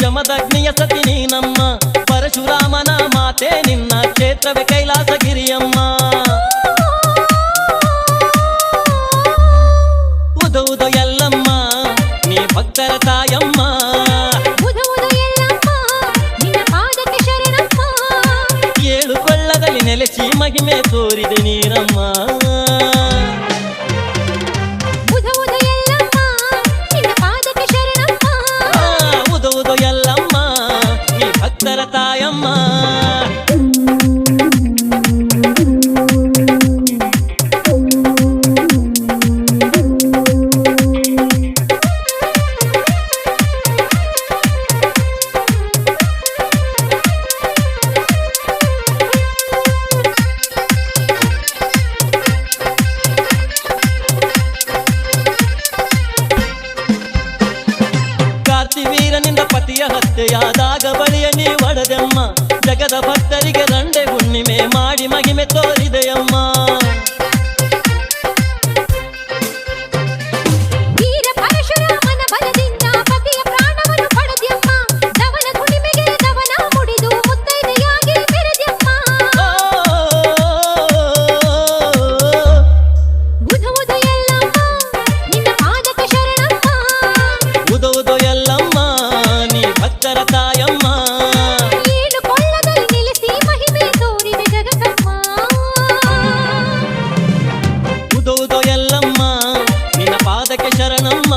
ಜಮದಗ್ನಿಯ ಸತಿ ನೀನಮ್ಮ, ಪರಶುರಾಮನ ಮಾತೆ ನಿನ್ನ ಕ್ಷೇತ್ರವೇ ಕೈಲಾಸಗಿರಿಯಮ್ಮ. ಉದೌದು ಎಲ್ಲಮ್ಮ ನೀ ಭಕ್ತರ ತಾಯಮ್ಮ, ಏಳು ಕೊಳ್ಳದಲ್ಲಿ ನೆಲೆಸಿ ಮಹಿಮೆ ತೋರಿದೆ ನೀರಮ್ಮ. ಎಲ್ಲಮ್ಮ ನೀ ಭಕ್ತರ ತಾಯಮ್ಮ. ಕಾರ್ತಿವೀರನಿಂದ ಪತಿಯ ಹತ್ಯೆಯಾದಾಗ ಬಳಿಯ ನೀ ಒಡೆದೆಮ್ಮ, ಜಗದ ಭಕ್ತರಿಗೆ ರಂಡೆ ಹುಣ್ಣಿಮೆ ಮಾಡಿ ಮಹಿಮೆ ತೋರಿದೆಯಮ್ಮ. ವೀರ ಪರಶುರಾಮನ ಬಲದಿಂದ ಪತಿಯ ಪ್ರಾಣವನ್ನು ಪಡೆದೆಮ್ಮ, ದವನ ಹುಣ್ಣಿಮೆಗೆ ದವನ ಮುಡಿದು ಮುತ್ತೈದೆಯಾಗಿ ಮೆರೆದೆಮ್ಮ. ಉದೌದು ಎಲ್ಲಮ್ಮ ನಿನ್ನ ಪಾದಕ್ಕೆ ಶರಣಮ್ಮ, ಉದೌದು ಎಲ್ಲಮ್ಮ ನೀ ಭಕ್ತರ ತಾಯಮ್ಮ. ಏಳು ಕೊಳ್ಳದಲ್ಲಿ ನಿಲ್ಲಿಸಿ ಮಹಿಮೆ ತೋರಿದೆ ಜಗತ್ತಮ್ಮ. ಉದೌದು ಎಲ್ಲಮ್ಮ ನಿನ್ನ ಪಾದಕ್ಕೆ ಶರಣಮ್ಮ.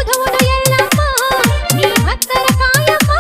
ಉದೌದು ಎಲ್ಲಮ್ಮ ನೀ ಭಕ್ತರ ಕಾಯಮ್ಮ.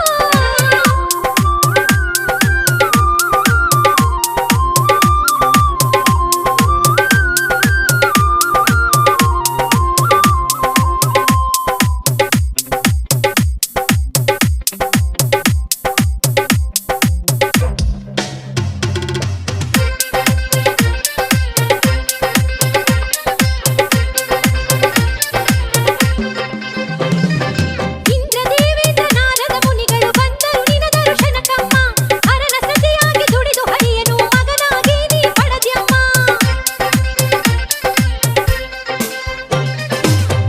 ಇಂದ್ರದೇವೇಂದ್ರ ನಾರದ ಮುನಿಗಳು ಬಂದರು ನಿನ ದರ್ಶನಕ್ಕಮ್ಮ, ಅರನ ಸತಿಯಾಗಿ ದುಡಿದು ಹರಿಯನು ಮಗನಾಗಿ ನೀ ಪಡೆದ್ಯಮ್ಮ.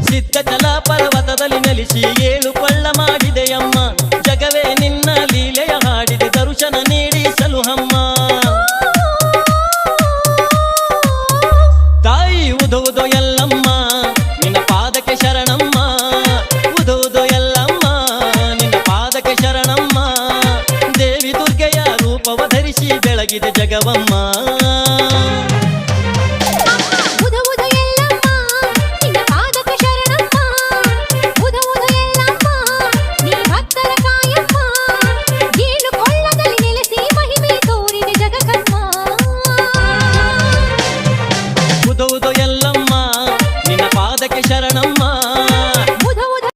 ಸಿದ್ಧಚಲ ಪರ್ವತದಲ್ಲಿ ನೆಲೆಸಿ ಏಳು ಕೊಳ್ಳ ಮಾಡಿದೆಯಮ್ಮ, ಜಗವೇ ನಿನ್ನ ಲೀಲೆಯ ಹಾಡಿದೆ ದರ್ಶನ ನೀಡಿ ಸಲುಹಮ್ಮ. ತಾಯಿ ಉದೌದು ಎಲ್ಲಮ್ಮ ನಿನ್ನ ಪಾದಕ್ಕೆ ಶರಣಮ್ಮ, ಉದೌದು ಎಲ್ಲಮ್ಮ ನಿನ್ನ ಪಾದಕ್ಕೆ ಶರಣಮ್ಮ. ದೇವಿ ದುರ್ಗೆಯ ರೂಪವ ಧರಿಸಿ ಬೆಳಗಿದೆ ಜಗವಮ್ಮ.